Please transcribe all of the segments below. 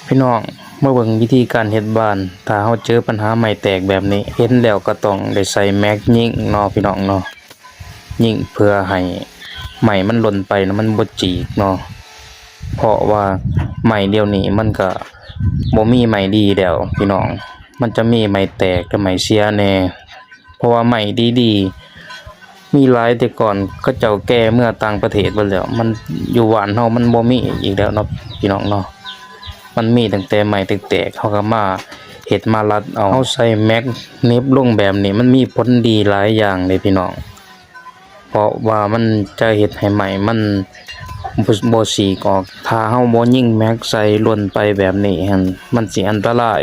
พี่น้องมาเบิ่งวิธีการเฮ็ดบ้านถ้าเฮาเจอปัญหาไม้แตกแบบนี้เห็นแล้วก็ต้องได้ใส่แม็กยิงเนาะพี่น้องเนาะยิงเพื่อให้ไม้มันหล่นไปแล้วมันบ่จีกเนาะเพราะว่าไม้เดี๋ยวนี้มันก็บ่มีไม้ดีแล้วพี่น้องมันจะมีไม้แตกกับไม้เสียแน่เพราะว่าไม้ดีๆมีหลายแต่ก่อนเขาเจ้าแก่เมื่อต่างประเทศเบิดแล้วมันอยู่บ้านเฮามันบ่มีอีกแล้วเนาะพี่น้องเนาะมันมีตั้งแต่ไม้แตกๆเขาก็มาเฮ็ดมารัดเอาเฮาใส่แม็กเน็บลงแบบนี้มันมีผลดีหลายอย่างเลยพี่น้องเพราะว่ามันจะเฮ็ดให้ไม้มันบ่ฉีกออกถ้าเฮาบ่ยิงแม็กใส่ล่นไปแบบนี้หั่นมันสิอันตราย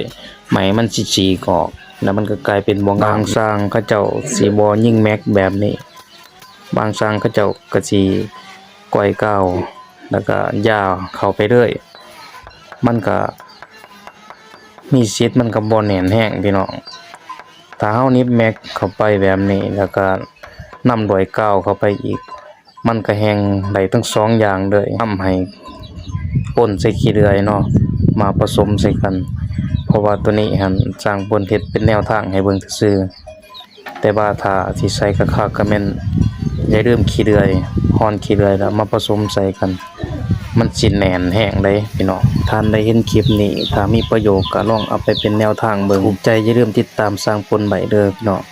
ไม้มันสิฉีกออกแล้วมันก็กลายเป็นบ่งามสร้างเขาเจ้าสิบ่ยิงแม็กแบบนี้บางสร้างเขาเจ้าก็สิก้อยก้าวแล้วก็ย่าเข้าไปเรื่อยมันก็มีสิทธิ์มันก็บ่แน่นแฮงพี่น้องถ้าเฮานิบแม็กเข้าไปแบบนี้แล้วก็นำรอยก้าวเข้าไปอีกมันก็แฮงได้ทั้งสองอย่างเลยทำให้ป่นใส่ขี้เลื่อยเนาะมาผสมใส่กันเพราะว่าตัวนี้หั่นสร้างป่นเฮ็ดเป็นแนวทางให้เบิ่งซื่อแต่ว่าถ้าสิใส่คักๆก็แม่นอย่าลืมขี้เลื่อยฮ้อนขี้เลื่อยแล้วมาผสมใส่กันมันสิแน่นแห้งได้พี่น้องท่านได้เห็นคลิปนี้ถ้ามีประโยชน์ก็ลองเอาไปเป็นแนวทางเบิ่งถูกใจอย่าลืมติดตามสร้างปนใบเด้อพี่น้อง